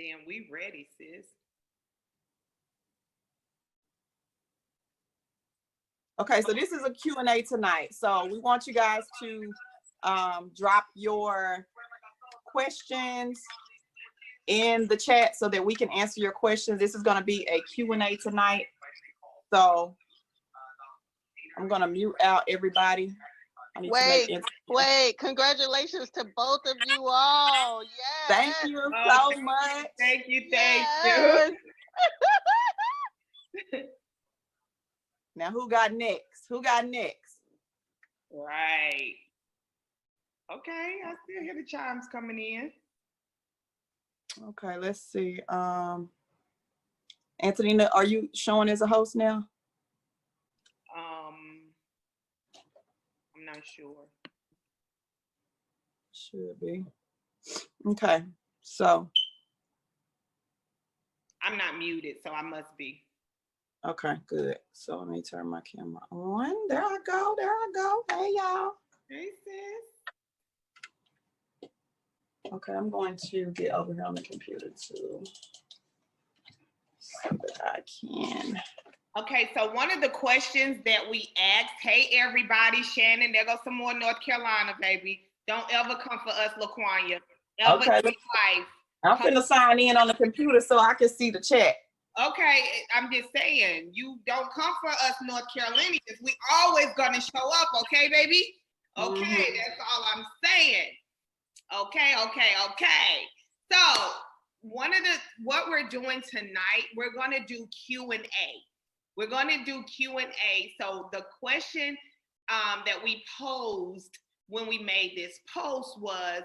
then we ready, sis. Okay, so this is a Q&A tonight. So we want you guys to drop your questions in the chat so that we can answer your questions. This is going to be a Q&A tonight. So I'm going to mute out everybody. Wait, congratulations to both of you all. Yes. Thank you so much. Thank you. Yes. Now, who got next? Right. Okay, I still hear the chimes coming in. Okay, let's see. Antonina, are you showing as a host now? I'm not sure. Should be. Okay, so. I'm not muted, so I must be. Okay, good. So let me turn my camera on. There I go. Hey, y'all. Hey, sis. Okay, I'm going to get over here on the computer too, so that I can. Okay, so one of the questions that we asked, hey, everybody, Shannon, there goes some more North Carolina, baby. Don't ever come for us, LaQuanya. Ever in life. I'm finna sign in on the computer so I can see the chat. Okay, I'm just saying, you don't come for us, North Carolinians. We always gonna show up, okay, baby? Okay, That's all I'm saying. Okay. So what we're doing tonight, we're gonna do Q&A. We're gonna do Q&A. So the question that we posed when we made this post was,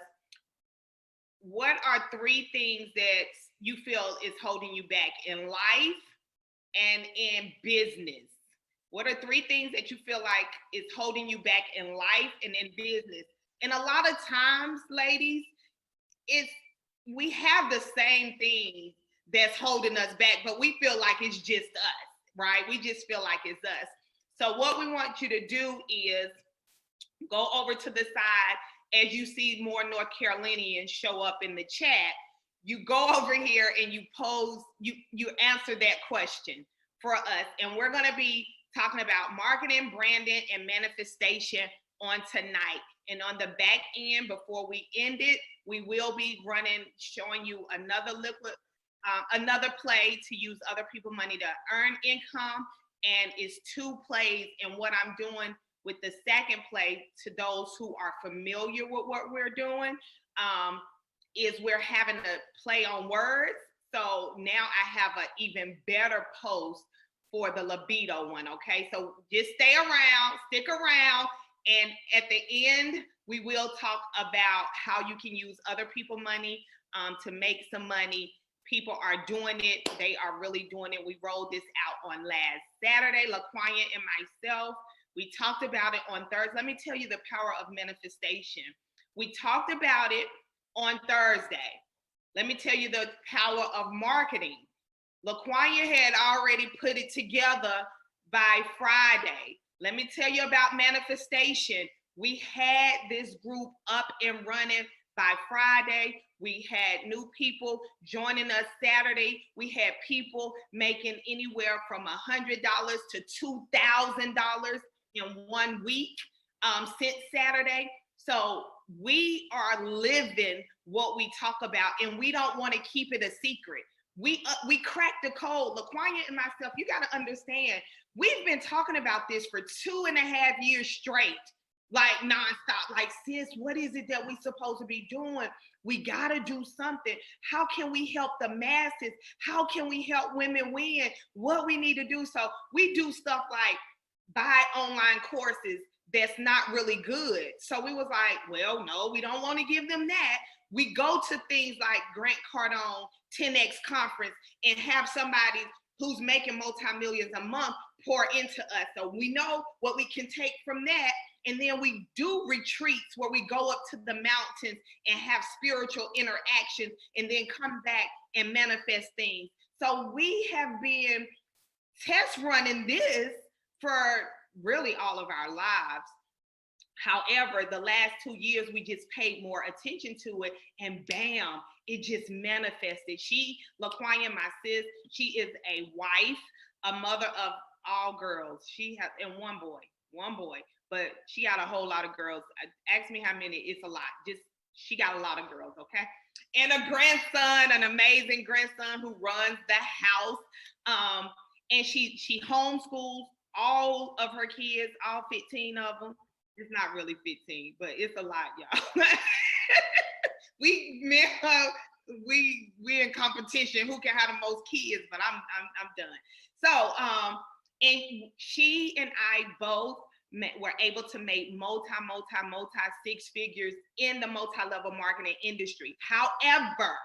what are 3 things that you feel is holding you back in life and in business? What are 3 things that you feel like is holding you back in life and in business? And a lot of times, ladies, we have the same thing that's holding us back, but we feel like it's just us, right? We just feel like it's us. So what we want you to do is go over to the side. As you see more North Carolinians show up in the chat, you go over here and you pose, you answer that question for us. And we're gonna be talking about marketing, branding, and manifestation on tonight. And on the back end, before we end it, we will be showing you another play to use other people's money to earn income. And it's 2 plays. And what I'm doing with the second play, to those who are familiar with what we're doing, is we're having a play on words. So now I have an even better post for the libido one, okay? So just stick around, and at the end, we will talk about how you can use other people's money to make some money. People are doing it. They are really doing it. We rolled this out on last Saturday, LaQuanya and myself. We talked about it on Thursday. Let me tell you the power of manifestation. We talked about it on Thursday. Let me tell you the power of marketing. LaQuanya had already put it together by Friday. Let me tell you about manifestation. We had this group up and running by Friday. We had new people joining us Saturday. We had people making anywhere from $100 to $2,000 in 1 week since Saturday. So we are living what we talk about, and we don't want to keep it a secret. We cracked the code. LaQuanya and myself, you got to understand, we've been talking about this for 2.5 years straight, like nonstop. Like, sis, what is it that we supposed to be doing? We got to do something. How can we help the masses? How can we help women win? What we need to do. So we do stuff like buy online courses that's not really good. So we was like, well, no, we don't want to give them that. We go to things like Grant Cardone 10X conference and have somebody who's making multi-millions a month pour into us. So we know what we can take from that. And then we do retreats where we go up to the mountains and have spiritual interactions and then come back and manifest things. So we have been test running this for really all of our lives. However, the last 2 years, we just paid more attention to it, and bam, it just manifested. LaQuanya, my sis, she is a wife, a mother of all girls. She has, and one boy, but she got a whole lot of girls. Ask me how many, it's a lot. She got a lot of girls, okay? And a grandson, an amazing grandson who runs the house. And she homeschools all of her kids, all 15 of them. It's not really 15, but it's a lot, y'all. we in competition. Who can have the most kids? But I'm done. So and she and I both were able to make multi 6 figures in the multi-level marketing industry. However,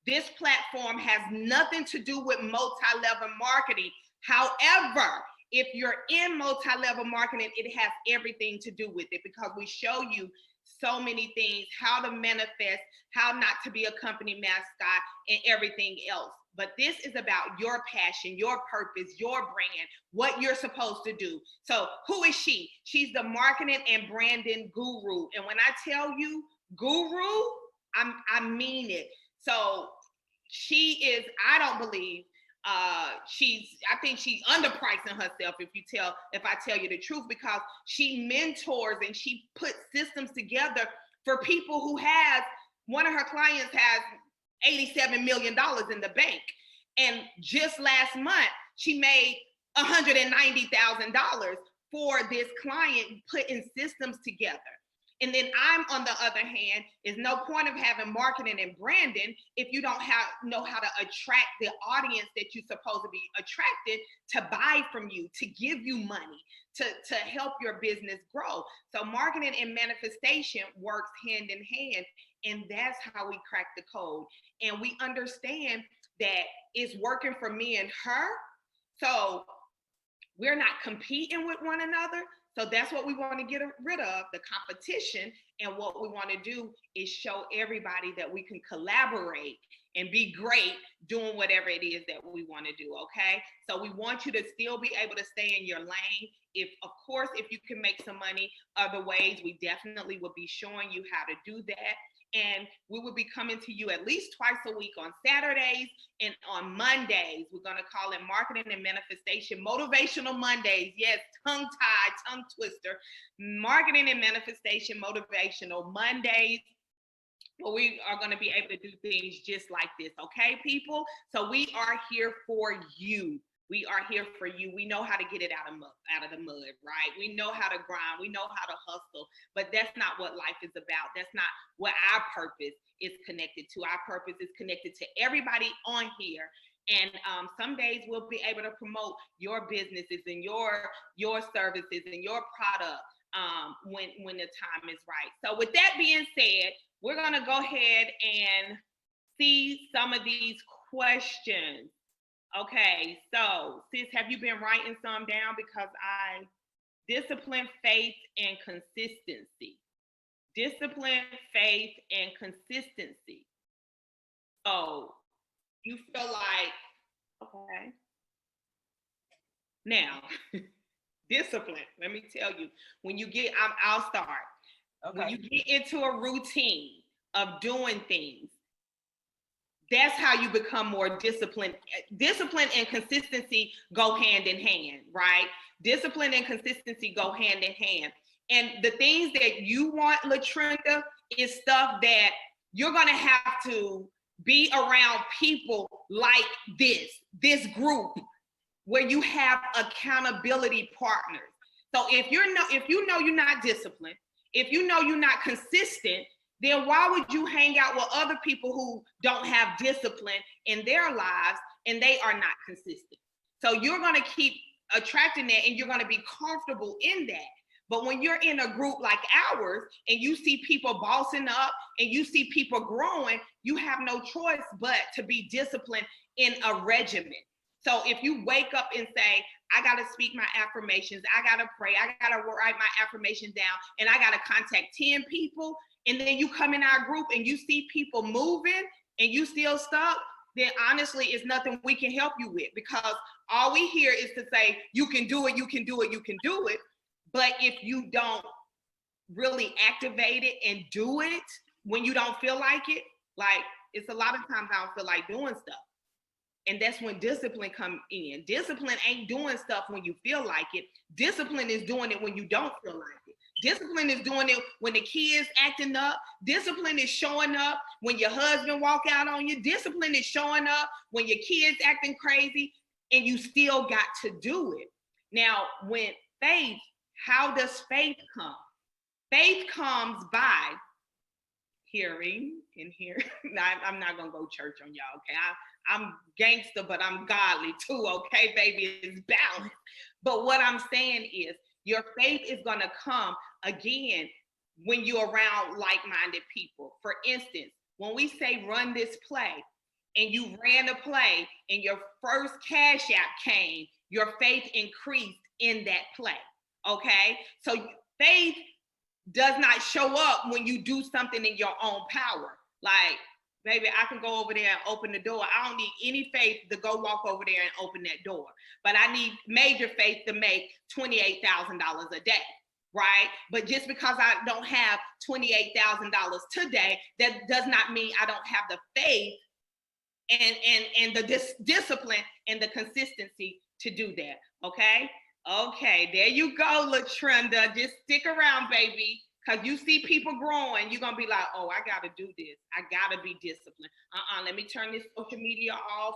this platform has nothing to do with multi-level marketing. However, if you're in multi-level marketing, it has everything to do with it, because we show you so many things, how to manifest, how not to be a company mascot, and everything else. But this is about your passion, your purpose, your brand, what you're supposed to do. So who is she? She's the marketing and branding guru. And when I tell you guru, I mean it. So she is, I don't believe, I think she's underpricing herself if I tell you the truth, because she mentors and she puts systems together for people who one of her clients has $87 million in the bank. And just last month, she made $190,000 for this client putting systems together. And then I'm, on the other hand, is no point of having marketing and branding if you don't know how to attract the audience that you're supposed to be attracted to buy from you, to give you money, to help your business grow. So marketing and manifestation works hand in hand, and that's how we crack the code. And we understand that it's working for me and her, so we're not competing with one another. So that's what we want to get rid of, the competition. And what we want to do is show everybody that we can collaborate and be great doing whatever it is that we want to do, okay? So we want you to still be able to stay in your lane. If you can make some money other ways, we definitely will be showing you how to do that. And we will be coming to you at least twice a week on Saturdays and on Mondays. We're going to call it Marketing and Manifestation Motivational Mondays. Yes, tongue-tied, tongue twister. Marketing and Manifestation Motivational Mondays. Well, we are going to be able to do things just like this, okay, people? So we are here for you. We are here for you. We know how to get it out of the mud, right? We know how to grind. We know how to hustle, but that's not what life is about. That's not what our purpose is connected to. Our purpose is connected to everybody on here. And some days we'll be able to promote your businesses and your services and your product when the time is right. So with that being said, we're going to go ahead and see some of these questions. Okay, so sis, have you been writing some down? Because discipline, faith, and consistency. Discipline, faith, and consistency. So you feel like, okay. Now, discipline, let me tell you, when you get, I'll start. Okay. When you get into a routine of doing things, that's how you become more disciplined. Discipline and consistency go hand in hand, right? Discipline and consistency go hand in hand. And the things that you want, LaTrinda, is stuff that you're gonna have to be around people like this group where you have accountability partners. So if you know you're not disciplined, if you know you're not consistent, then why would you hang out with other people who don't have discipline in their lives and they are not consistent? So you're going to keep attracting that and you're going to be comfortable in that. But when you're in a group like ours and you see people bossing up and you see people growing, you have no choice but to be disciplined in a regimen. So if you wake up and say, I got to speak my affirmations, I got to pray, I got to write my affirmations down, and I got to contact 10 people, and then you come in our group and you see people moving and you still stuck, then honestly, it's nothing we can help you with, because all we hear is to say, you can do it, you can do it, you can do it. But if you don't really activate it and do it when you don't feel like it. Like, it's a lot of times I don't feel like doing stuff. And that's when discipline come in. Discipline ain't doing stuff when you feel like it. Discipline is doing it when you don't feel like it. Discipline is doing it when the kids acting up. Discipline is showing up when your husband walk out on you. Discipline is showing up when your kids acting crazy and you still got to do it. Now, when faith, how does faith come? Faith comes by hearing and hearing. I'm not gonna go church on y'all, okay? I'm gangster, but I'm godly too, okay, baby? It's balanced. But what I'm saying is, your faith is gonna come again when you're around like-minded people. For instance, when we say run this play, and you ran a play, and your first cash app came, your faith increased in that play, okay? So faith does not show up when you do something in your own power. Like, baby, I can go over there and open the door. I don't need any faith to go walk over there and open that door. But I need major faith to make $28,000 a day, right? But just because I don't have $28,000 today, that does not mean I don't have the faith and the discipline and the consistency to do that, okay? Okay, there you go, LaTrenda. Just stick around, baby. Because you see people growing, you're going to be like, oh, I got to do this. I got to be disciplined. Let me turn this social media off.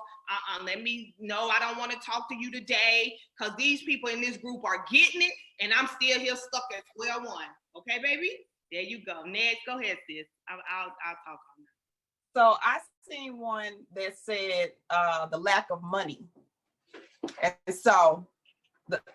No, I don't want to talk to you today because these people in this group are getting it and I'm still here stuck at square one. Okay, baby? There you go. Next, go ahead, sis. I'll talk on that. So I seen one that said the lack of money. And so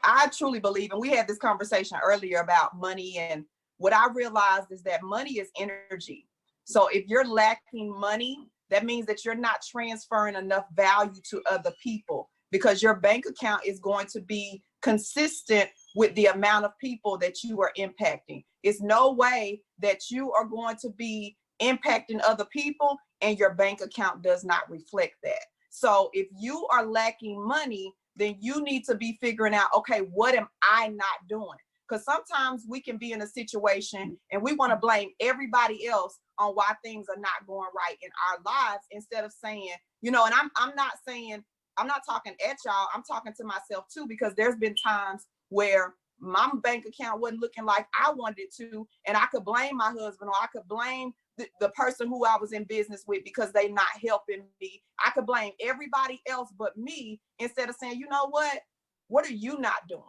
I truly believe, and we had this conversation earlier about money, and what I realized is that money is energy. So if you're lacking money, that means that you're not transferring enough value to other people, because your bank account is going to be consistent with the amount of people that you are impacting. It's no way that you are going to be impacting other people and your bank account does not reflect that. So if you are lacking money, then you need to be figuring out, okay, what am I not doing? Because sometimes we can be in a situation and we want to blame everybody else on why things are not going right in our lives, instead of saying, and I'm not talking at y'all, I'm talking to myself too, because there's been times where my bank account wasn't looking like I wanted it to, and I could blame my husband, or I could blame the person who I was in business with because they not helping me. I could blame everybody else but me, instead of saying, you know what are you not doing?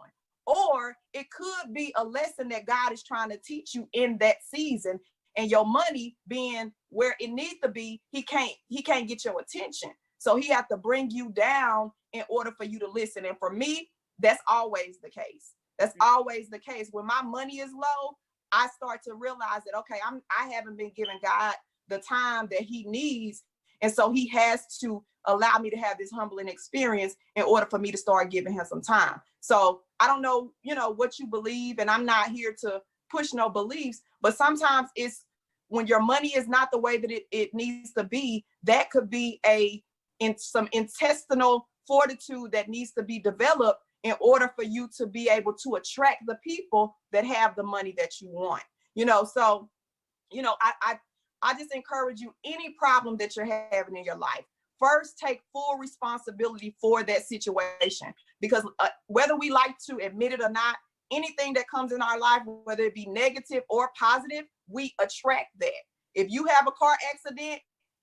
Or it could be a lesson that God is trying to teach you in that season, and your money being where it needs to be, he can't get your attention. So he has to bring you down in order for you to listen. And for me, that's always the case. That's always the case. When my money is low, I start to realize that, okay, I haven't been giving God the time that he needs. And so he has to allow me to have this humbling experience in order for me to start giving him some time. So I don't know, what you believe, and I'm not here to push no beliefs, but sometimes it's when your money is not the way that it needs to be, that could be some intestinal fortitude that needs to be developed in order for you to be able to attract the people that have the money that you want. So, I just encourage you, any problem that you're having in your life, first take full responsibility for that situation, because whether we like to admit it or not, anything that comes in our life, whether it be negative or positive, we attract that. If you have a car accident,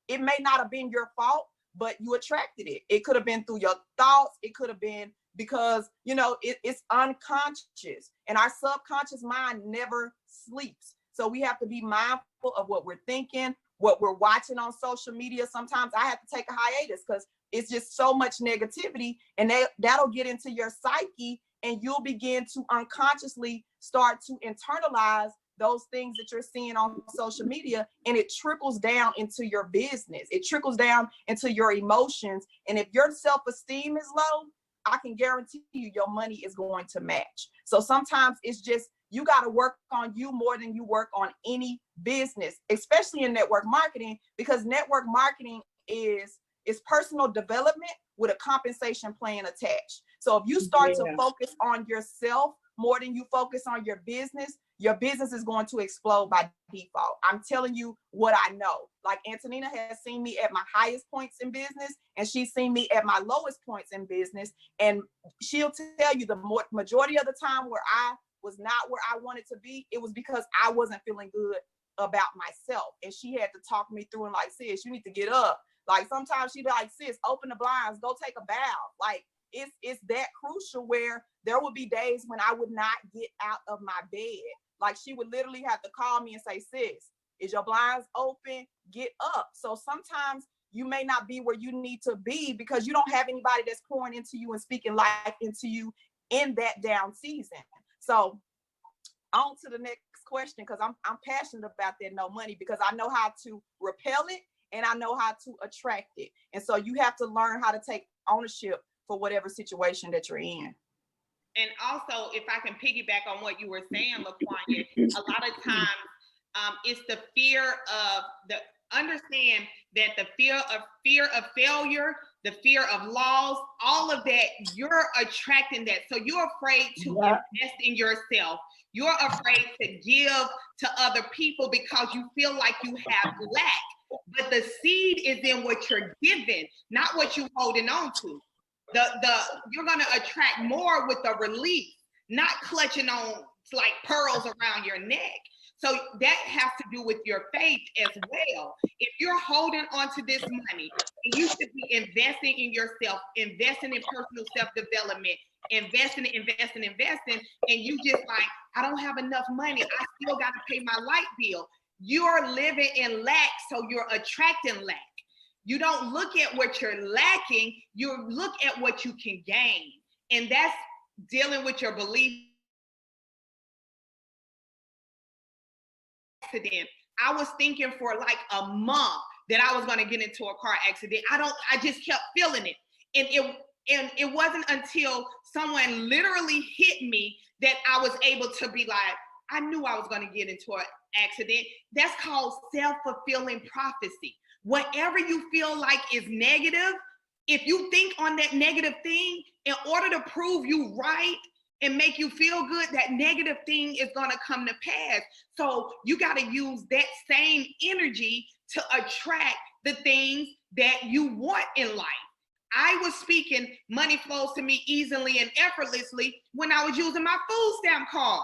it may not have been your fault, but you attracted it. It could have been through your thoughts. It could have been because, it's unconscious, and our subconscious mind never sleeps. So we have to be mindful of what we're thinking, what we're watching on social media. Sometimes I have to take a hiatus because it's just so much negativity, and that'll get into your psyche, and you'll begin to unconsciously start to internalize those things that you're seeing on social media, and it trickles down into your business. It trickles down into your emotions. And if your self-esteem is low, I can guarantee you your money is going to match. So sometimes it's just, you got to work on you more than you work on any business, especially in network marketing, because network marketing is personal development with a compensation plan attached. So if you start to focus on yourself more than you focus on your business, your business is going to explode by default. I'm telling you what I know. Like Antonina has seen me at my highest points in business, and she's seen me at my lowest points in business. And she'll tell you the majority of the time where I was not where I wanted to be, it was because I wasn't feeling good about myself. And she had to talk me through and like, sis, you need to get up. Like sometimes she'd be like, sis, open the blinds, go take a bath. Like it's that crucial where there would be days when I would not get out of my bed. Like she would literally have to call me and say, sis, is your blinds open? Get up. So sometimes you may not be where you need to be because you don't have anybody that's pouring into you and speaking life into you in that down season. So on to the next question, because I'm passionate about that no money, because I know how to repel it and I know how to attract it. And so you have to learn how to take ownership for whatever situation that you're in. And also, if I can piggyback on what you were saying, LaQuanya, a lot of times it's the fear of understand that the fear of failure, the fear of loss, all of that, you're attracting that. So you're afraid to invest in yourself. You're afraid to give to other people because you feel like you have lack. But the seed is in what you're giving, not what you're holding on to. You're gonna attract more with the release, not clutching on like pearls around your neck. So that has to do with your faith as well. If you're holding on to this money, you should be investing in yourself, investing in personal self-development, investing, and you just like, I don't have enough money. I still got to pay my light bill. You're living in lack, so you're attracting lack. You don't look at what you're lacking, you look at what you can gain. And that's dealing with your belief. Accident. I was thinking for like a month that I was going to get into a car accident. I just kept feeling it. And it wasn't until someone literally hit me that I was able to be like, I knew I was going to get into an accident. That's called self-fulfilling prophecy. Whatever you feel like is negative, if you think on that negative thing, in order to prove you right and make you feel good, that negative thing is going to come to pass. So you got to use that same energy to attract the things that you want in life. I was speaking, money flows to me easily and effortlessly when I was using my food stamp card.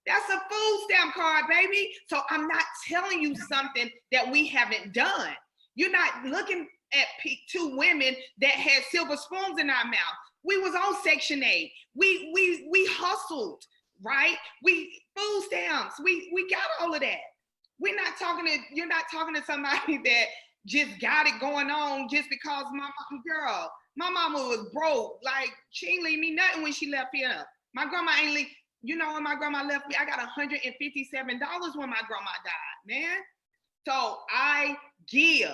That's a food stamp card, baby. So I'm not telling you something that we haven't done. You're not looking at two women that had silver spoons in our mouth. We was on Section 8. We hustled, right? We food stamps. We got all of that. You're not talking to somebody that just got it going on just because my mama was broke. Like she ain't leave me nothing when she left here. My grandma ain't leave. You know when my grandma left me, I got $157 when my grandma died, man. So I give.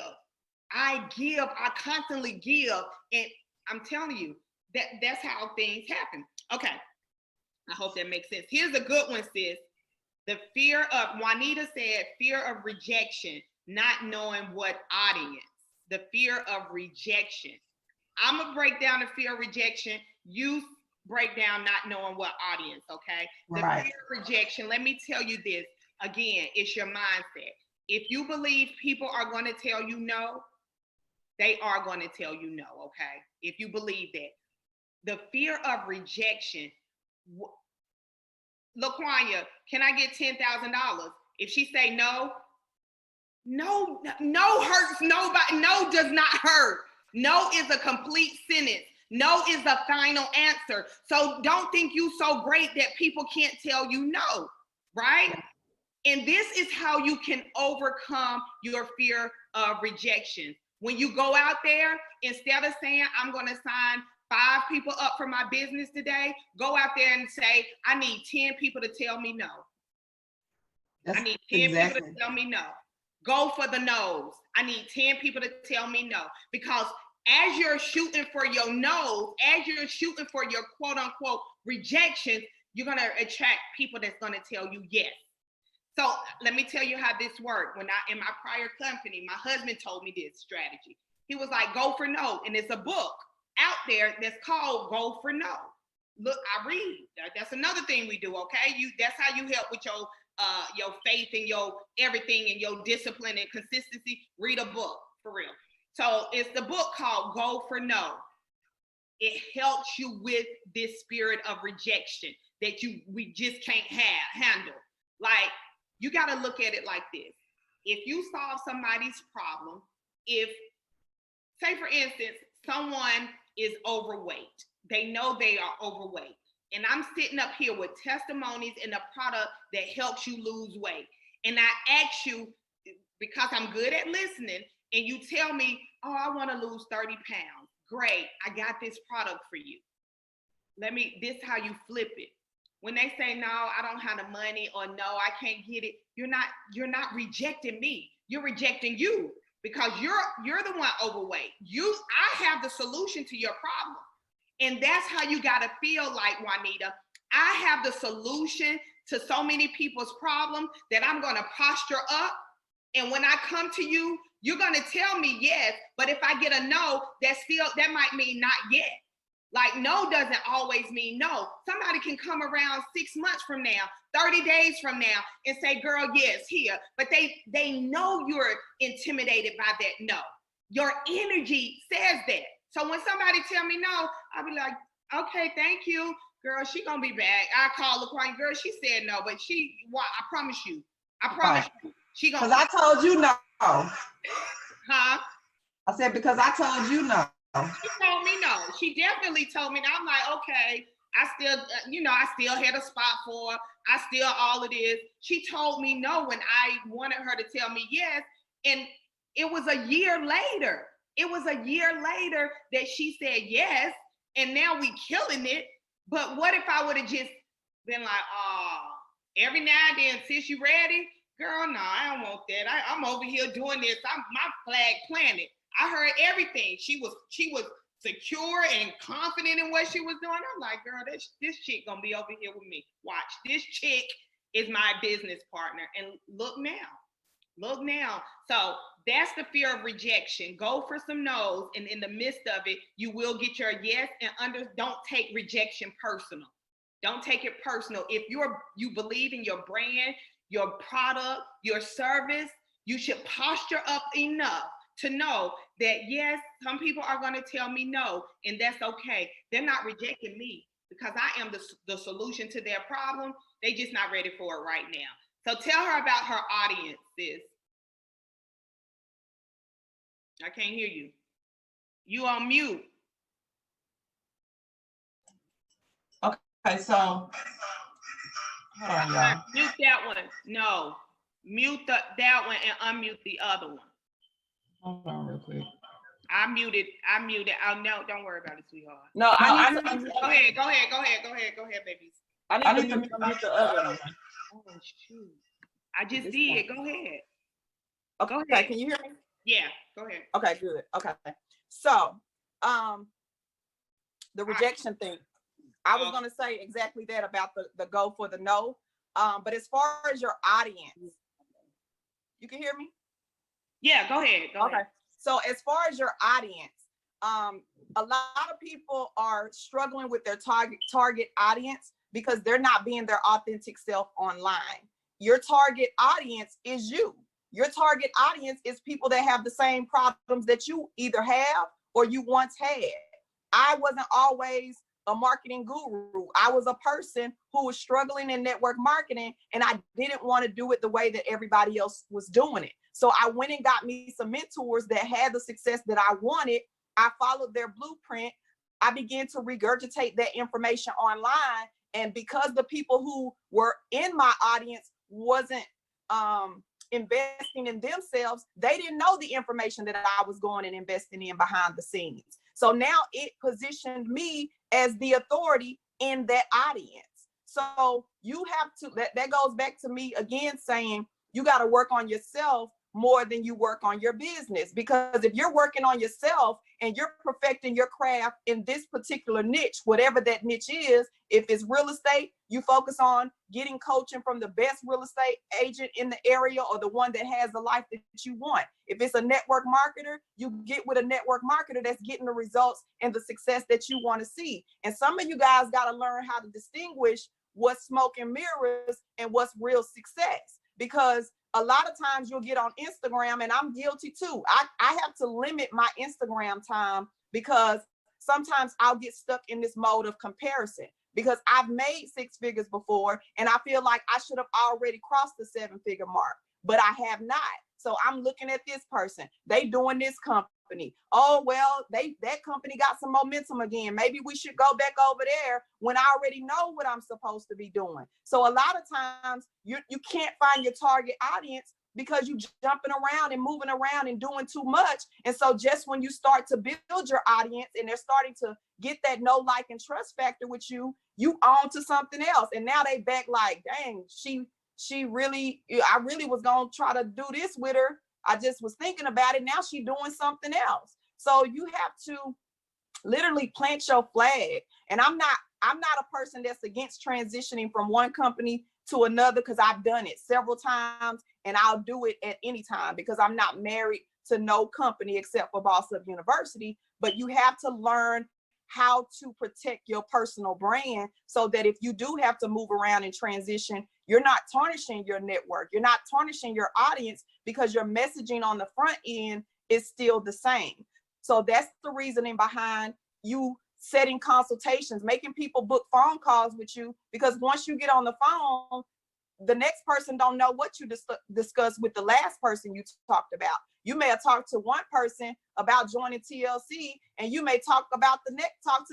I constantly give. And I'm telling you, that's how things happen. Okay. I hope that makes sense. Here's a good one, sis. The fear of, Juanita said, fear of rejection, not knowing what audience. The fear of rejection. I'm going to break down the fear of rejection. You break down not knowing what audience, okay? The fear of rejection, let me tell you this. Again, it's your mindset. If you believe people are going to tell you no, they are going to tell you no, okay? If you believe that. The fear of rejection. LaQuanya, can I get $10,000? If she say no hurts nobody. No does not hurt. No is a complete sentence. No is the final answer. So don't think you so great that people can't tell you no, right? And this is how you can overcome your fear of rejection. When you go out there, instead of saying, I'm going to sign 5 people up for my business today, go out there and say, I need 10 people to tell me no. I need 10 people to tell me no. Go for the no's. I need 10 people to tell me no. Because as you're shooting for your no's, as you're shooting for your quote unquote rejections, you're going to attract people that's going to tell you yes. So let me tell you how this worked. When in my prior company, my husband told me this strategy. He was like, go for no. And it's a book out there that's called Go for No. Look, I read. That's another thing we do, okay? That's how you help with your your faith and your everything and your discipline and consistency, read a book for real. So it's the book called Go for No. It helps you with this spirit of rejection that we just can't handle. Like, you got to look at it like this. If you solve somebody's problem, if, say for instance, someone is overweight, they know they are overweight, and I'm sitting up here with testimonies and a product that helps you lose weight, and I ask you, because I'm good at listening, and you tell me, oh, I want to lose 30 pounds. Great, I got this product for you. This is how you flip it. When they say, no, I don't have the money, or no, I can't get it, you're not rejecting me. You're rejecting you, because you're the one overweight. I have the solution to your problem. And that's how you got to feel like, Juanita. I have the solution to so many people's problems that I'm going to posture up. And when I come to you, you're going to tell me yes. But if I get a no, that might mean not yet. Like, no doesn't always mean no. Somebody can come around 6 months from now, 30 days from now, and say, girl, yes, here. But they know you're intimidated by that no. Your energy says that. So when somebody tell me no, I'll be like, okay, thank you. Girl, she gonna be back. I call LaQuine, girl, she said no, but I promise you. She gonna. Because I told you no. Huh? I said, because I told you no. She told me no. She definitely told me no. I'm like, okay, I still had a spot for her. I still all of this. She told me no when I wanted her to tell me yes. And it was a year later. It was a year later that she said yes. And now we killing it. But what if I would have just been like, oh, every now and then, sis, you ready? Girl, no, I don't want that. I'm over here doing this. My flag planted. I heard everything. She was secure and confident in what she was doing. I'm like, girl, this chick gonna be over here with me. Watch, this chick is my business partner. And look now. So that's the fear of rejection. Go for some no's, and in the midst of it, you will get your yes. And don't take rejection personal. Don't take it personal. If you believe in your brand, your product, your service, you should posture up enough to know that yes, some people are going to tell me no, and that's okay. They're not rejecting me because I am the solution to their problem. They just not ready for it right now. So tell her about her audience, sis. I can't hear you. You on mute. Okay, so hold on, y'all. Mute that one. No, mute that one and unmute the other one. Hold on real quick. I muted. Oh no, don't worry about it, sweetheart. No, Go ahead, babies. I need to mute the other one. Oh shoot! I just did. Go ahead. Okay, Go ahead. can you hear me? Yeah, go ahead. Okay, good. Okay. So, the rejection thing. I was going to say exactly that about the go for the no. But as far as your audience, you can hear me? Yeah, go ahead. Go ahead. So as far as your audience, a lot of people are struggling with their target audience because they're not being their authentic self online. Your target audience is you. Your target audience is people that have the same problems that you either have or you once had. I wasn't always a marketing guru. I was a person who was struggling in network marketing, and I didn't want to do it the way that everybody else was doing it. So I went and got me some mentors that had the success that I wanted. I followed their blueprint. I began to regurgitate that information online. And because the people who were in my audience wasn't investing in themselves, they didn't know the information that I was going and investing in behind the scenes. So now it positioned me as the authority in that audience. So you have to, that goes back to me again saying, you got to work on yourself more than you work on your business. Because if you're working on yourself and you're perfecting your craft in this particular niche, whatever that niche is, if it's real estate, you focus on getting coaching from the best real estate agent in the area or the one that has the life that you want. If it's a network marketer, you get with a network marketer that's getting the results and the success that you want to see. And some of you guys got to learn how to distinguish what's smoke and mirrors and what's real success. Because a lot of times you'll get on Instagram, and I'm guilty too. I have to limit my Instagram time because sometimes I'll get stuck in this mode of comparison, because I've made 6 figures before and I feel like I should have already crossed the 7-figure mark, but I have not. So I'm looking at this person, they doing this company. Oh, well, that company got some momentum again. Maybe we should go back over there when I already know what I'm supposed to be doing. So a lot of times you can't find your target audience because you jumping around and moving around and doing too much. And so just when you start to build your audience and they're starting to get that know, like, and trust factor with you, you on to something else. And now they back like, dang, she really, I really was gonna try to do this with her. I just was thinking about it. Now she doing something else. So you have to literally plant your flag. And I'm not a person that's against transitioning from one company to another, because I've done it several times and I'll do it at any time, because I'm not married to no company except for Boss Up University. But you have to learn how to protect your personal brand so that if you do have to move around and transition, you're not tarnishing your network. You're not tarnishing your audience, because your messaging on the front end is still the same. So that's the reasoning behind you setting consultations, making people book phone calls with you, because once you get on the phone, the next person don't know what you discussed with the last person you talked about. You may have talked to one person about joining TLC, and you may talk to the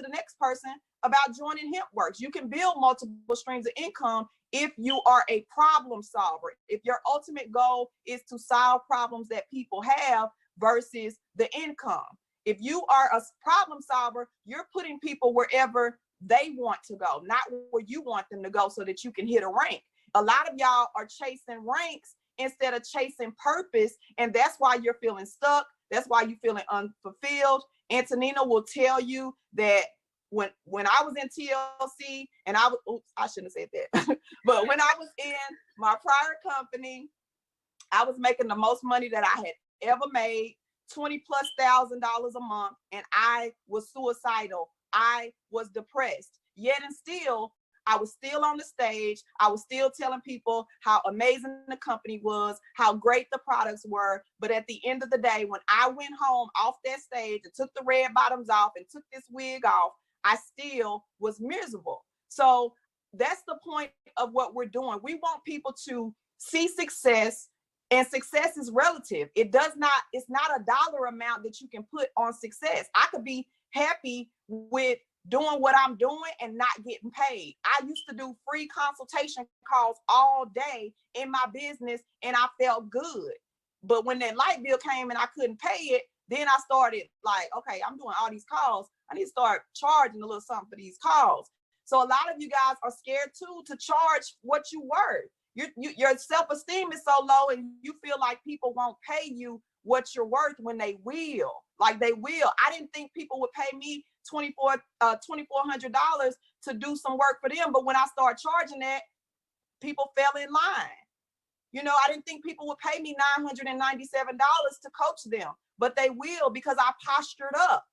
next person about joining HempWorks. You can build multiple streams of income if you are a problem solver. If your ultimate goal is to solve problems that people have versus the income. If you are a problem solver, you're putting people wherever they want to go, not where you want them to go, so that you can hit a rank. A lot of y'all are chasing ranks instead of chasing purpose, and that's why you're feeling stuck. That's why you're feeling unfulfilled. Antonina will tell you that when I was in TLC, and I shouldn't have said that, but when I was in my prior company, I was making the most money that I had ever made, $20,000+ a month, and I was suicidal. I was depressed. Yet and still, I was still on the stage. I was still telling people how amazing the company was, how great the products were. But at the end of the day, when I went home off that stage and took the red bottoms off and took this wig off, I still was miserable. So that's the point of what we're doing. We want people to see success, and success is relative. It's not a dollar amount that you can put on success. I could be happy with doing what I'm doing and not getting paid. I used to do free consultation calls all day in my business, and I felt good. But when that light bill came and I couldn't pay it, then I started like, okay, I'm doing all these calls. I need to start charging a little something for these calls. So a lot of you guys are scared too to charge what you worth. Your self-esteem is so low, and you feel like people won't pay you what you're worth when they will. Like they will. I didn't think people would pay me $2,400 to do some work for them, but when I started charging that, people fell in line. You know, I didn't think people would pay me $997 to coach them, but they will, because I postured up.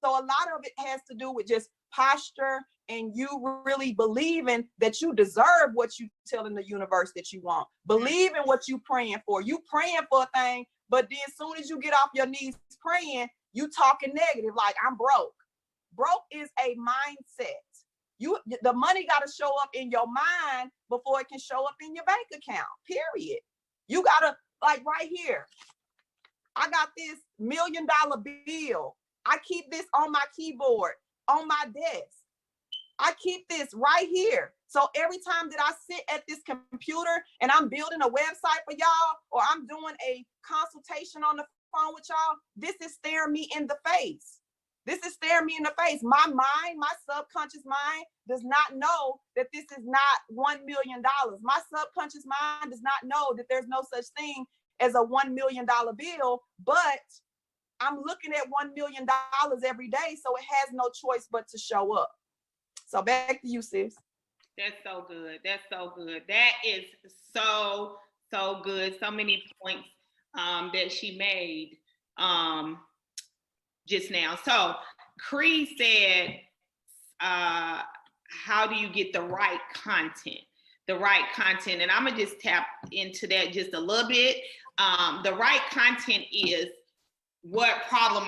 So a lot of it has to do with just posture, and you really believing that you deserve what you telling the universe that you want. Believe in what you praying for. You praying for a thing, but then as soon as you get off your knees praying, you talking negative, like I'm broke. Broke is a mindset. The money got to show up in your mind before it can show up in your bank account, period. You got to, like right here, I got this $1 million bill. I keep this on my keyboard, on my desk. I keep this right here. So every time that I sit at this computer and I'm building a website for y'all, or I'm doing a consultation on the phone with y'all, this is staring me in the face. This is staring me in the face. My mind, my subconscious mind does not know that this is not $1 million. My subconscious mind does not know that there's no such thing as a $1 million bill, but I'm looking at $1 million every day, so it has no choice but to show up. So back to you, sis. That's so good. That's so good. That is so good. So many points that she made just now. So Cree said, how do you get the right content? The right content. And I'm gonna just tap into that just a little bit. The right content is, what problem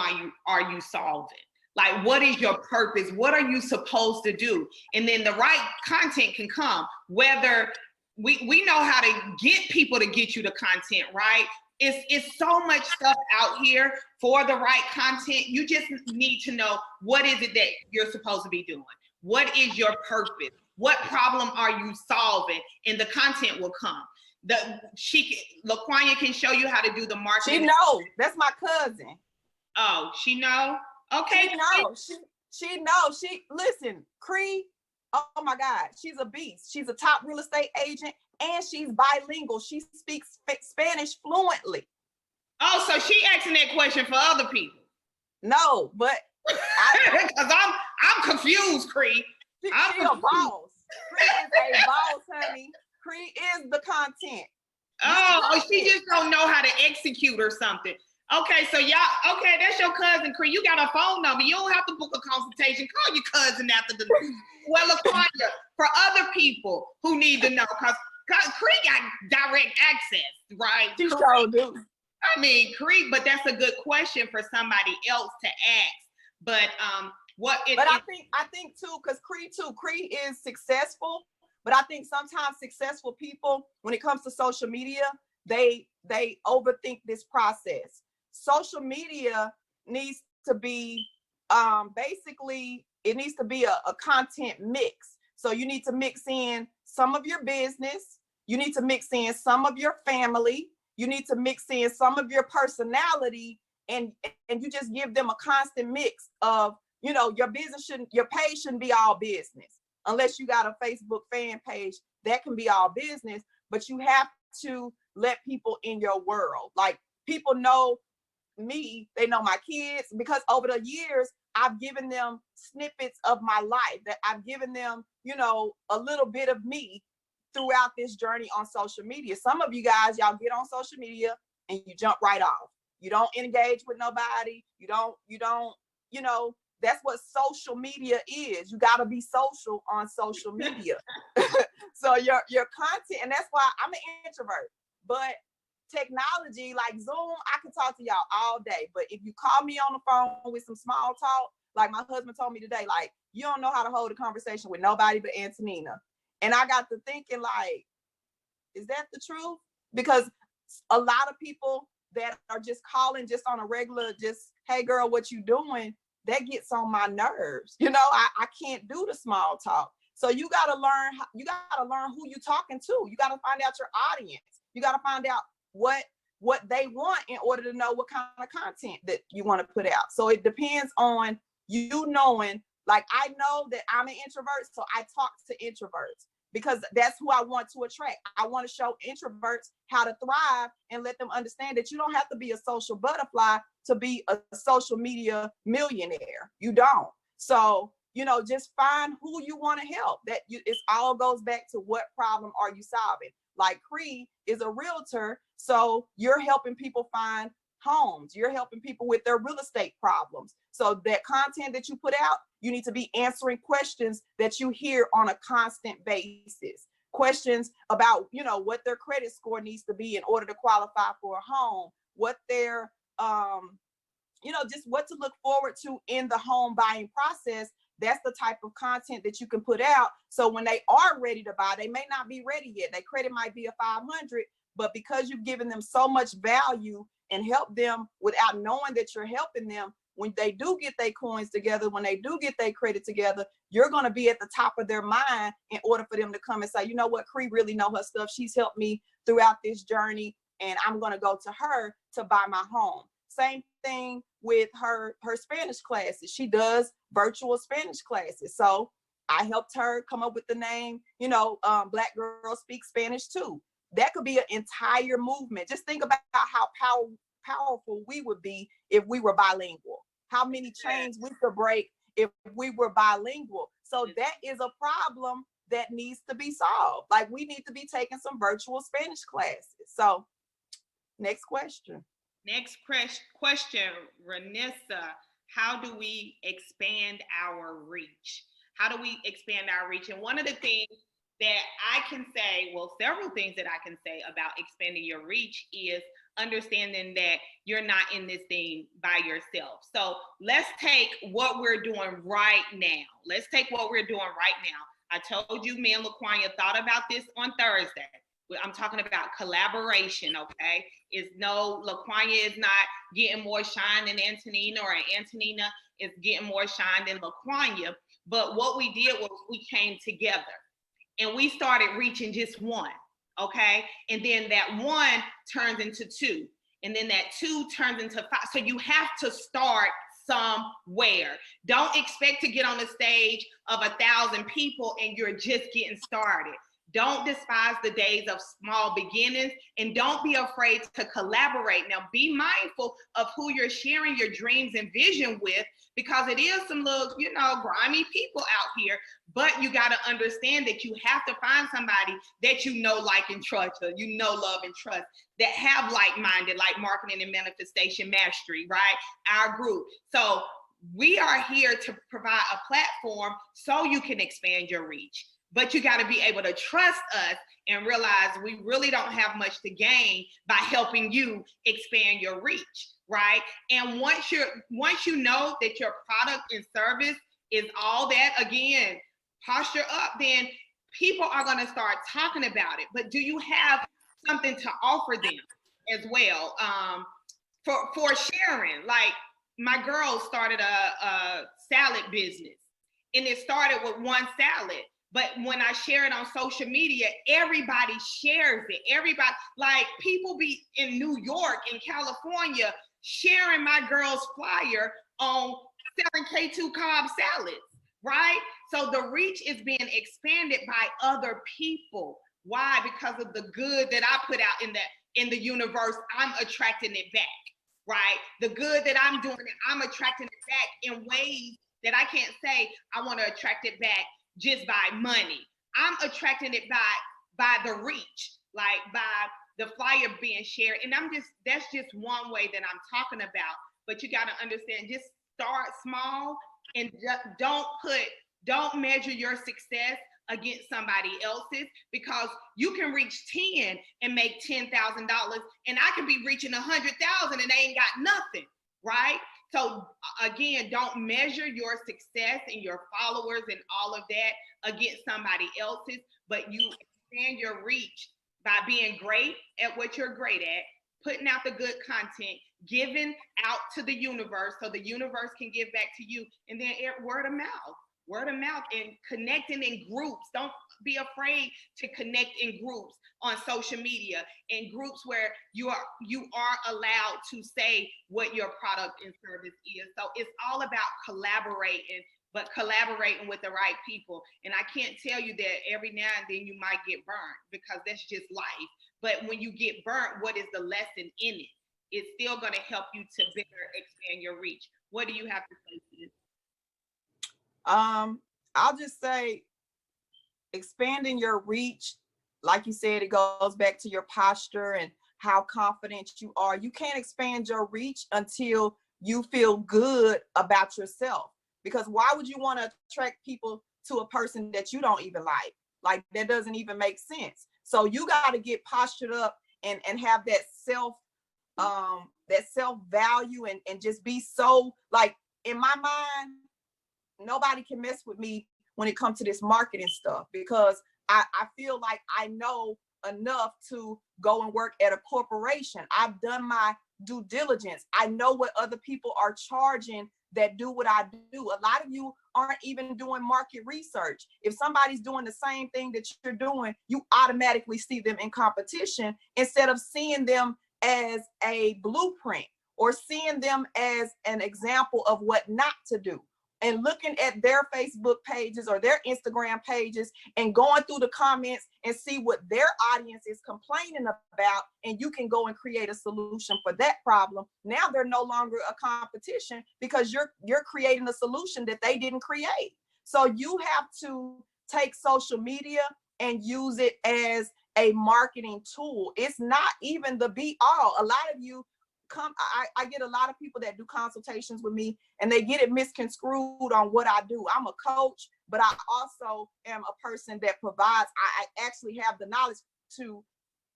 are you solving? Like, what is your purpose? What are you supposed to do? And then the right content can come, whether we know how to get people to get you the content, right? It's so much stuff out here for the right content. You just need to know, what is it that you're supposed to be doing? What is your purpose? What problem are you solving? And the content will come. LaQuanya can show you how to do the marketing. She know. That's my cousin. Oh, she know? Okay. She knows. Listen, Cree, oh my God, she's a beast. She's a top real estate agent and she's bilingual. She speaks Spanish fluently. Oh, so she asking that question for other people? No, but because I'm confused, Cree. She a boss. Cree is a boss, honey. Cree is the content. Oh, she just don't know how to execute or something. Okay, so y'all, okay, that's your cousin, Cree. You got a phone number. You don't have to book a consultation. Call your cousin after the well, LaQuanya, for other people who need to know, because Cree got direct access, right? She sure do. I mean, Cree, but that's a good question for somebody else to ask. But I think too, because Cree is successful, but I think sometimes successful people, when it comes to social media, they overthink this process. Social media needs to be basically, it needs to be a content mix. So you need to mix in some of your business, you need to mix in some of your family, you need to mix in some of your personality, and you just give them a constant mix of, you know, your page shouldn't be all business. Unless you got a Facebook fan page, that can be all business, but you have to let people in your world. Like, people know me, they know my kids, because over the years, I've given them snippets of my life, that I've given them, you know, a little bit of me throughout this journey on social media. Some of you guys, y'all get on social media and you jump right off. You don't engage with nobody. You don't, you know, that's what social media is. You got to be social on social media. So your content, and that's why I'm an introvert, but technology like Zoom, I can talk to y'all all day. But if you call me on the phone with some small talk, like my husband told me today, like, you don't know how to hold a conversation with nobody but Antonina. And I got to thinking, like, is that the truth? Because a lot of people that are just calling just on a regular, just, hey girl, what you doing? That gets on my nerves. You know, I can't do the small talk. So you got to learn who you're talking to. You got to find out your audience. You got to find out what they want in order to know what kind of content that you want to put out. So it depends on you knowing, like, I know that I'm an introvert, so I talk to introverts because that's who I want to attract. I want to show introverts how to thrive and let them understand that you don't have to be a social butterfly to be a social media millionaire. You don't. So, you know, just find who you want to help. It all goes back to what problem are you solving? Like, Cree is a realtor, so you're helping people find homes. You're helping people with their real estate problems. So that content that you put out, you need to be answering questions that you hear on a constant basis. Questions about, you know, what their credit score needs to be in order to qualify for a home, what their, you know, just what to look forward to in the home buying process. That's the type of content that you can put out. So when they are ready to buy, they may not be ready yet. Their credit might be a 500, but because you've given them so much value and help them without knowing that you're helping them, when they do get their coins together, when they do get their credit together, you're going to be at the top of their mind in order for them to come and say, you know what, Cree really know her stuff. She's helped me throughout this journey, and I'm going to go to her to buy my home. Same thing with her Spanish classes. She does virtual Spanish classes. So I helped her come up with the name, you know, Black Girls Speak Spanish Too. That could be an entire movement. Just think about how powerful we would be if we were bilingual. How many chains we could break if we were bilingual. So that is a problem that needs to be solved. Like, we need to be taking some virtual Spanish classes. So next question. Next question, Renessa, how do we expand our reach? How do we expand our reach? And one of the things that I can say, well, several things that I can say about expanding your reach is understanding that you're not in this thing by yourself. So let's take what we're doing right now. Let's take what we're doing right now. I told you, me and LaQuanya thought about this on Thursday. I'm talking about collaboration, okay? LaQuanya is not getting more shine than Antonina, or Antonina is getting more shine than LaQuanya. But what we did was we came together and we started reaching just one, okay? And then that one turns into two, and then that two turns into five. So you have to start somewhere. Don't expect to get on the stage of 1,000 people and you're just getting started. Don't despise the days of small beginnings, and don't be afraid to collaborate. Now, be mindful of who you're sharing your dreams and vision with, because it is some little, grimy people out here, but you got to understand that you have to find somebody that you know, like, and trust, or love and trust, that have like-minded, like Marketing and Manifestation Mastery, right? Our group. So we are here to provide a platform so you can expand your reach. But you got to be able to trust us and realize we really don't have much to gain by helping you expand your reach, right? And once you know that your product and service is all that, again, posture up, then people are going to start talking about it. But do you have something to offer them as well? For sharing, like my girls started a salad business, and it started with one salad. But when I share it on social media, everybody shares it. Everybody, like, people be in New York and California sharing my girl's flyer on selling K2 Cobb salads, right? So the reach is being expanded by other people. Why? Because of the good that I put out in the universe, I'm attracting it back, right? The good that I'm doing, I'm attracting it back in ways that I can't say I want to attract it back just by money. I'm attracting it by the reach, like by the flyer being shared. And that's just one way that I'm talking about. But you got to understand, just start small, and don't measure your success against somebody else's, because you can reach 10 and make $10,000, and I can be reaching 100,000 and they ain't got nothing, right? So again, don't measure your success and your followers and all of that against somebody else's, but you expand your reach by being great at what you're great at, putting out the good content, giving out to the universe so the universe can give back to you, and then word of mouth, and connecting in groups. Don't be afraid to connect in groups on social media, in groups where you are allowed to say what your product and service is. So it's all about collaborating, but collaborating with the right people. And I can't tell you that every now and then you might get burnt, because that's just life. But when you get burnt, what is the lesson in it? It's still going to help you to better expand your reach. What do you have to say to this? I'll just say, expanding your reach, like you said, it goes back to your posture and how confident you are. You can't expand your reach until you feel good about yourself, because why would you want to attract people to a person that you don't even like? Like, that doesn't even make sense. So you got to get postured up and have that self value, and just be so, like, in my mind, nobody can mess with me when it comes to this marketing stuff, because I feel like I know enough to go and work at a corporation. I've done my due diligence. I know what other people are charging that do what I do. A lot of you aren't even doing market research. If somebody's doing the same thing that you're doing, you automatically see them in competition instead of seeing them as a blueprint or seeing them as an example of what not to do. And looking at their Facebook pages or their Instagram pages and going through the comments and see what their audience is complaining about, and you can go and create a solution for that problem. Now they're no longer a competition, because you're creating a solution that they didn't create. So you have to take social media and use it as a marketing tool. It's not even the be all. A lot of you I get a lot of people that do consultations with me, and they get it misconstrued on what I do. I'm a coach. but I also am a person that provides. I actually have the knowledge to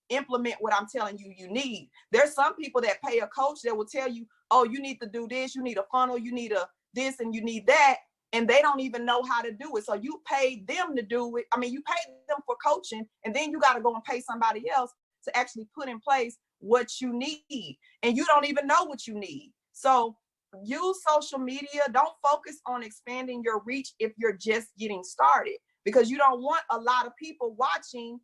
implement what I'm telling you you need. There's some people that pay a coach that will tell you, oh, you need to do this, you need a funnel, you need a this, and you need that, and they don't even know how to do it. So you paid them to do it. I mean, you paid them for coaching, and then you got to go and pay somebody else to actually put in place what you need, and you don't even know what you need. So use social media. Don't focus on expanding your reach if you're just getting started, because you don't want a lot of people watching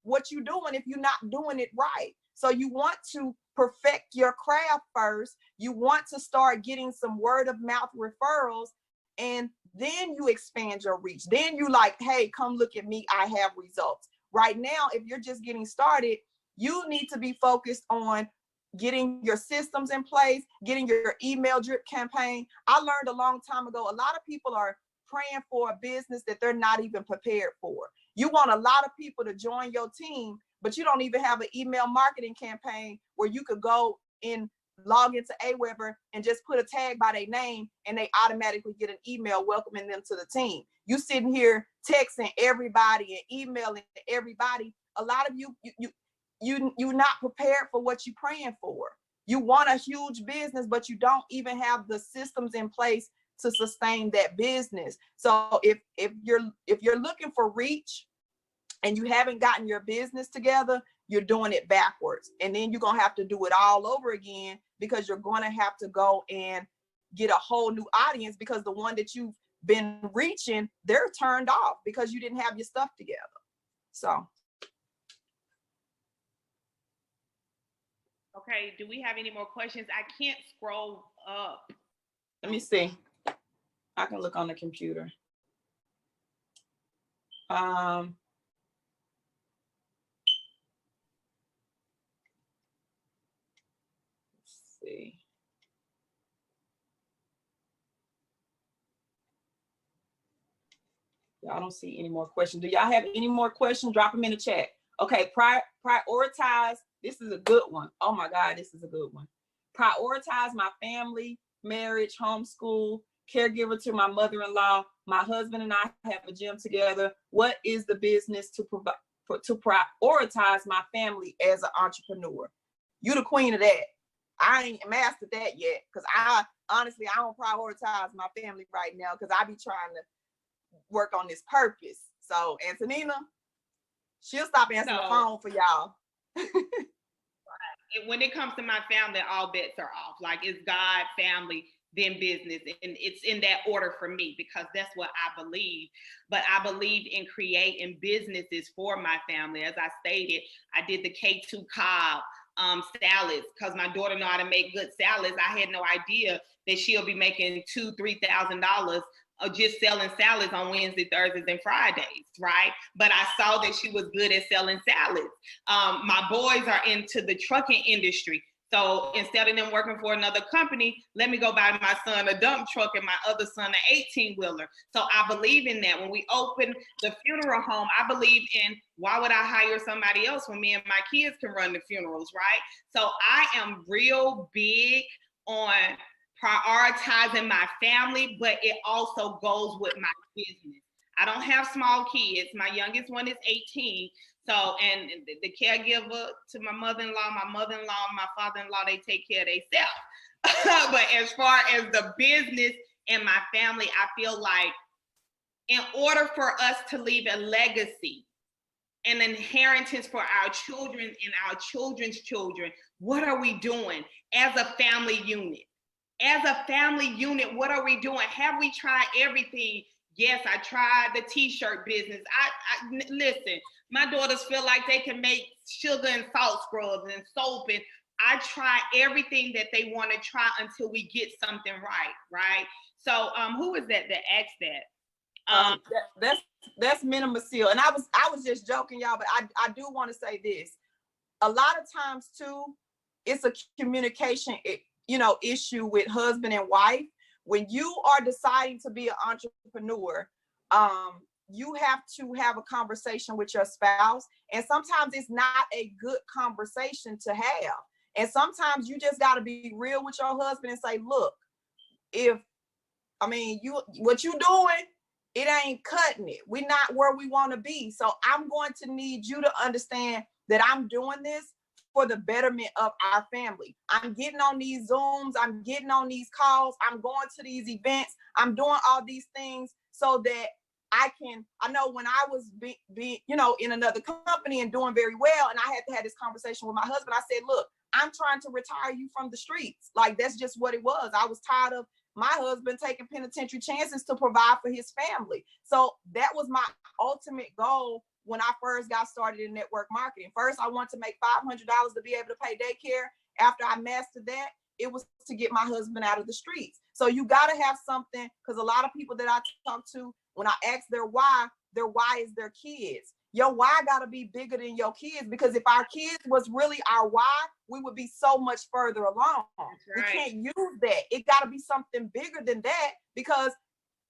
what you're doing if you're not doing it right. So you want to perfect your craft first. You want to start getting some word of mouth referrals, and then you expand your reach. Then you like, hey, come look at me, I have results. Right now, if you're just getting started, you need to be focused on getting your systems in place, getting your email drip campaign. I learned a long time ago, a lot of people are praying for a business that they're not even prepared for. You want a lot of people to join your team, but you don't even have an email marketing campaign where you could go and log into Aweber and just put a tag by their name and they automatically get an email welcoming them to the team. You sitting here texting everybody and emailing everybody. A lot of you're not prepared for what you're praying for. You want a huge business, but you don't even have the systems in place to sustain that business. So if you're looking for reach and you haven't gotten your business together, you're doing it backwards. And then you're gonna have to do it all over again, because you're gonna have to go and get a whole new audience, because the one that you've been reaching, they're turned off because you didn't have your stuff together. So. Okay, do we have any more questions? I can't scroll up. Let me see. I can look on the computer. Let's see. Y'all don't see any more questions. Do y'all have any more questions? Drop them in the chat. Okay, prioritize. This is a good one. Oh my God, this is a good one. Prioritize my family, marriage, homeschool, caregiver to my mother-in-law. My husband and I have a gym together. What is the business to provide to prioritize my family as an entrepreneur? You the queen of that. I ain't mastered that yet, because I honestly don't prioritize my family right now, because I be trying to work on this purpose. So Antonina, she'll stop answering the phone for y'all. When it comes to my family, all bets are off. Like, it's God, family, then business, and it's in that order for me, because that's what I believe. But I believe in creating businesses for my family. As I stated, I did the K2 Cobb salads, because my daughter know how to make good salads. I had no idea that she'll be making $2,000-$3,000 just selling salads on Wednesdays, Thursdays, and Fridays, right? But I saw that she was good at selling salads. My boys are into the trucking industry. So instead of them working for another company, let me go buy my son a dump truck and my other son an 18-wheeler. So I believe in that. When we open the funeral home, I believe in, why would I hire somebody else when me and my kids can run the funerals, right? So I am real big on prioritizing my family, but it also goes with my business. I don't have small kids. My youngest one is 18. So, and the caregiver to my mother-in-law, my father-in-law, they take care of themselves. But as far as the business and my family, I feel like in order for us to leave a legacy, an inheritance for our children and our children's children, what are we doing as a family unit? As a family unit, what are we doing? Have we tried everything? Yes, I tried the t-shirt business. I listen, my daughters feel like they can make sugar and salt scrubs and soap, and I try everything that they want to try until we get something right? So who is that asked that? That's Minima Seal. And I was just joking, y'all, but I do want to say this. A lot of times too, it's a communication issue with husband and wife. When you are deciding to be an entrepreneur, you have to have a conversation with your spouse. And sometimes it's not a good conversation to have. And sometimes you just got to be real with your husband and say, look, what you doing it ain't cutting it. We're not where we want to be. So I'm going to need you to understand that I'm doing this for the betterment of our family. I'm getting on these Zooms, I'm getting on these calls, I'm going to these events, I'm doing all these things so that I know when I was in another company and doing very well, and I had to have this conversation with my husband, I said, look, I'm trying to retire you from the streets. Like, that's just what it was. I was tired of my husband taking penitentiary chances to provide for his family. So that was my ultimate goal when I first got started in network marketing. First, I wanted to make $500 to be able to pay daycare. After I mastered that, it was to get my husband out of the streets. So you got to have something, because a lot of people that I talk to, when I ask their why is their kids. Your why got to be bigger than your kids, because if our kids was really our why, we would be so much further along. Right. We can't use that. It got to be something bigger than that, because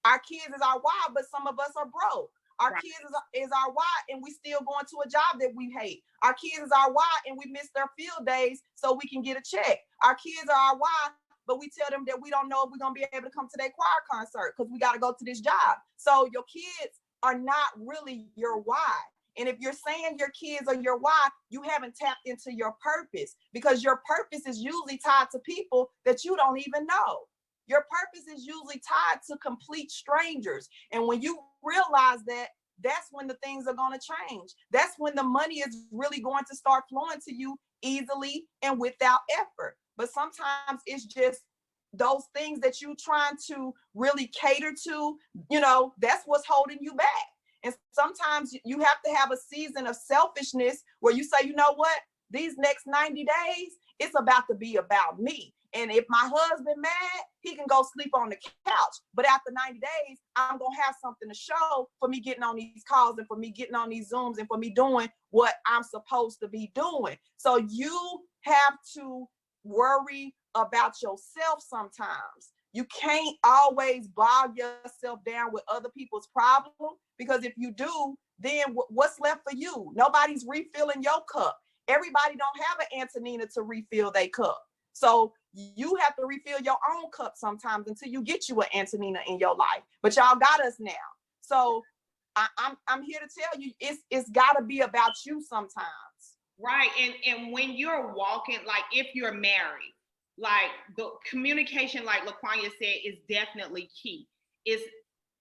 our kids is our why, but some of us are broke. Our Right. kids is our why, and we still going to a job that we hate. Our kids is our why, and we miss their field days so we can get a check. Our kids are our why, but we tell them that we don't know if we're going to be able to come to their choir concert because we got to go to this job. So your kids are not really your why. And if you're saying your kids are your why, you haven't tapped into your purpose, because your purpose is usually tied to people that you don't even know. Your purpose is usually tied to complete strangers. And when you realize that, that's when the things are going to change. That's when the money is really going to start flowing to you easily and without effort. But sometimes it's just those things that you're trying to really cater to, that's what's holding you back. And sometimes you have to have a season of selfishness where you say, you know what, these next 90 days, it's about to be about me. And if my husband mad, he can go sleep on the couch. But after 90 days, I'm going to have something to show for me getting on these calls and for me getting on these Zooms and for me doing what I'm supposed to be doing. So you have to worry about yourself sometimes. You can't always bog yourself down with other people's problems, because if you do, then what's left for you? Nobody's refilling your cup. Everybody don't have an Antonina to refill their cup. So you have to refill your own cup sometimes until you get you an Antonina in your life. But y'all got us now. So I'm here to tell you, it's got to be about you sometimes. Right. And when you're walking, like if you're married, like the communication, like LaQuanya said, is definitely key.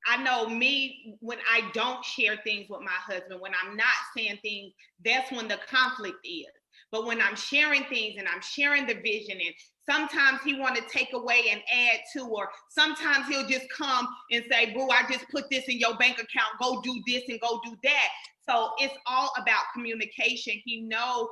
I know me, when I don't share things with my husband, when I'm not saying things, that's when the conflict is. But when I'm sharing things and I'm sharing the vision, and sometimes he want to take away and add to, or sometimes he'll just come and say, boo, I just put this in your bank account, go do this and go do that. So it's all about communication. He knows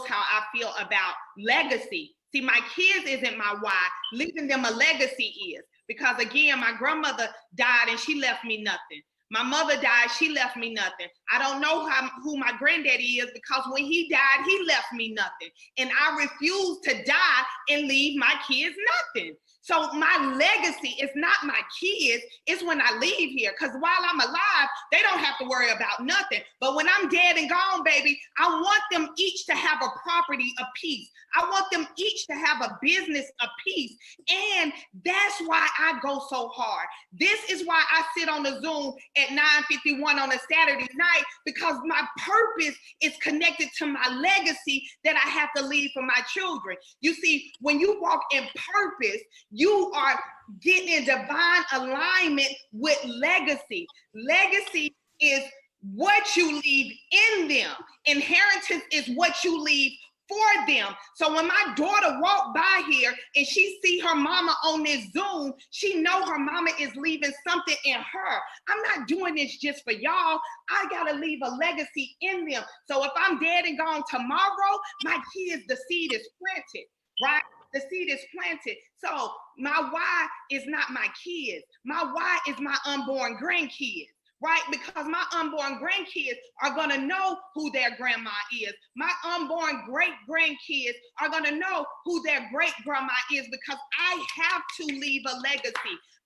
how I feel about legacy. See, my kids isn't my why. Leaving them a legacy is. Because again, my grandmother died and she left me nothing. My mother died, she left me nothing. I don't know who my granddaddy is, because when he died, he left me nothing. And I refuse to die and leave my kids nothing. So my legacy is not my kids, it's when I leave here. Because while I'm alive, they don't have to worry about nothing. But when I'm dead and gone, baby, I want them each to have a property of peace. I want them each to have a business of peace. And that's why I go so hard. This is why I sit on the Zoom at 9:51 on a Saturday night, because my purpose is connected to my legacy that I have to leave for my children. You see, when you walk in purpose, you are getting in divine alignment with legacy. Legacy is what you leave in them. Inheritance is what you leave for them. So when my daughter walked by here and she see her mama on this Zoom, she know her mama is leaving something in her. I'm not doing this just for y'all. I gotta leave a legacy in them. So if I'm dead and gone tomorrow, my kids, the seed is planted, right? The seed is planted. So my why is not my kids. My why is my unborn grandkids. Right? Because my unborn grandkids are going to know who their grandma is. My unborn great-grandkids are going to know who their great-grandma is, because I have to leave a legacy.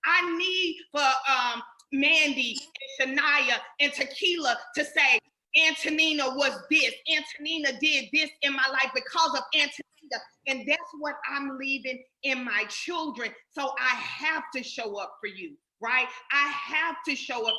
I need for Mandy and Shania and Tequila to say, Antonina was this. Antonina did this in my life because of Antonina. And that's what I'm leaving in my children. So I have to show up for you. right? I have to show up.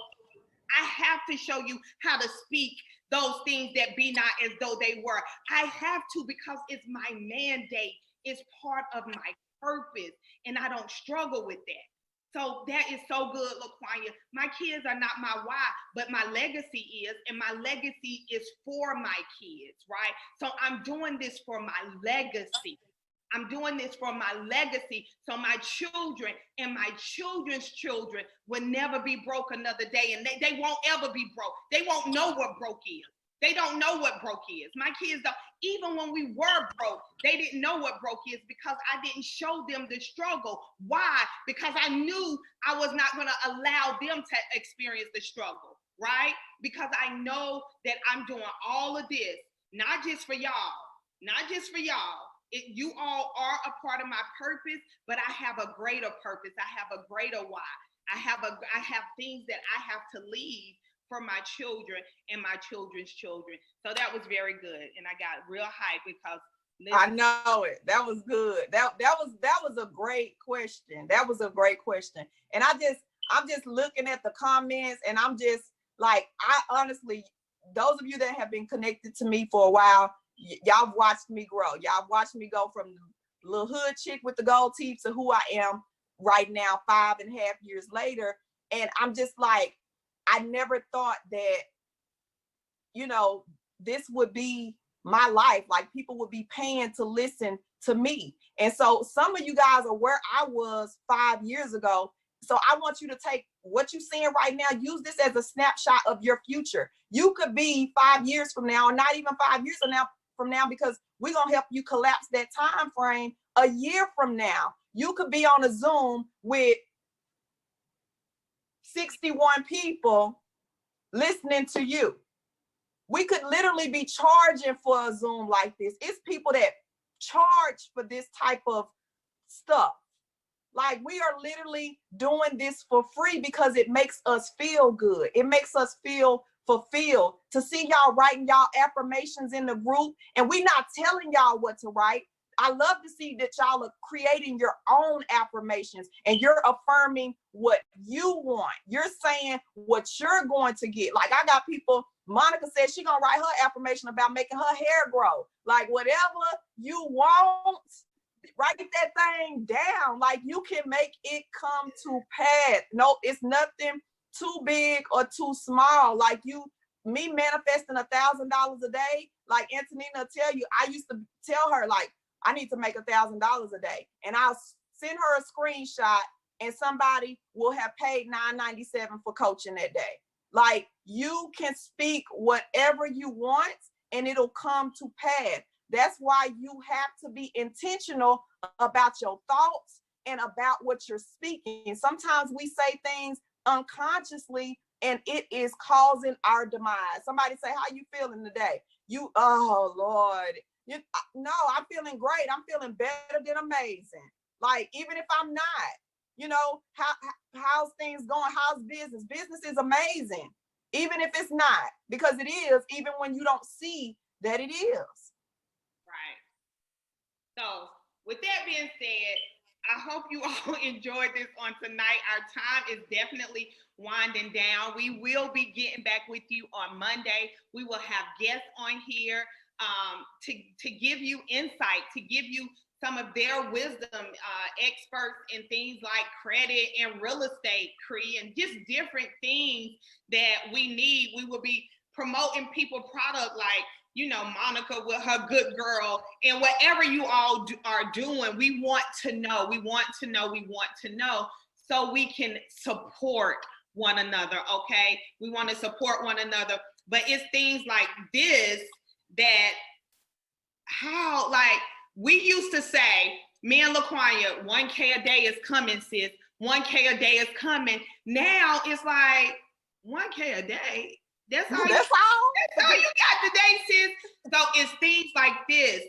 I have to show you how to speak those things that be not as though they were. I have to, because it's my mandate. It's part of my purpose, and I don't struggle with that. So that is so good, LaQuanya. My kids are not my why, but my legacy is, and my legacy is for my kids, right? So I'm doing this for my legacy. I'm doing this for my legacy, so my children and my children's children will never be broke another day, and they won't ever be broke. They won't know what broke is. They don't know what broke is. My kids don't. Even when we were broke, they didn't know what broke is, because I didn't show them the struggle. Why? Because I knew I was not going to allow them to experience the struggle, right? Because I know that I'm doing all of this, not just for y'all, not just for y'all. You all are a part of my purpose, but I have a greater purpose. I have a greater why. I have things that I have to leave for my children and my children's children. So that was very good, and I got real hyped because I know it. That was good. That was a great question. That was a great question. And I'm just looking at the comments, and I'm just like, I honestly, those of you that have been connected to me for a while, y'all watched me grow. Y'all watched me go from the little hood chick with the gold teeth to who I am right now, 5.5 years later. And I'm just like, I never thought that, you know, this would be my life. Like, people would be paying to listen to me. And so some of you guys are where I was 5 years ago. So I want you to take what you're seeing right now, use this as a snapshot of your future. You could be 5 years from now, or not even 5 years from now, because we're going to help you collapse that time frame. A year from now, you could be on a Zoom with 61 people listening to you. We could literally be charging for a Zoom like this. It's people that charge for this type of stuff. Like, we are literally doing this for free because it makes us feel good. It makes us feel fulfilled to see y'all writing y'all affirmations in the group, and we not telling y'all what to write. I love to see that y'all are creating your own affirmations, and you're affirming what you want. You're saying what you're going to get. Like, I got people, Monica said she gonna write her affirmation about making her hair grow. Like, whatever you want, write that thing down. Like, you can make it come to pass. No, it's nothing too big or too small. Like, me manifesting $1,000 a day, like Antonina will tell you, I used to tell her, like, I need to make $1,000 a day. And I'll send her a screenshot, and somebody will have paid $9.97 for coaching that day. Like, you can speak whatever you want, and it'll come to pass. That's why you have to be intentional about your thoughts and about what you're speaking. Sometimes we say things unconsciously, and it is causing our demise. Somebody say, how you feeling today? Oh Lord, no, I'm feeling great. I'm feeling better than amazing. Like, even if I'm not, you know, how's things going? How's business? Business is amazing, even if it's not, because it is, even when you don't see that it is. Right. So with that being said, I hope you all enjoyed this on tonight. Our time is definitely winding down. We will be getting back with you on Monday. We will have guests on here to give you insight, to give you some of their wisdom, experts in things like credit and real estate, and just different things that we need. We will be promoting people product like, you know, Monica with her Good Girl, and whatever you all are doing, we want to know, so we can support one another, okay? We want to support one another, but it's things like this that, how, like, we used to say, me and LaQuanya, 1K a day is coming, sis. 1K a day is coming. Now it's like, 1K a day? That's all you got today, sis. So it's things like this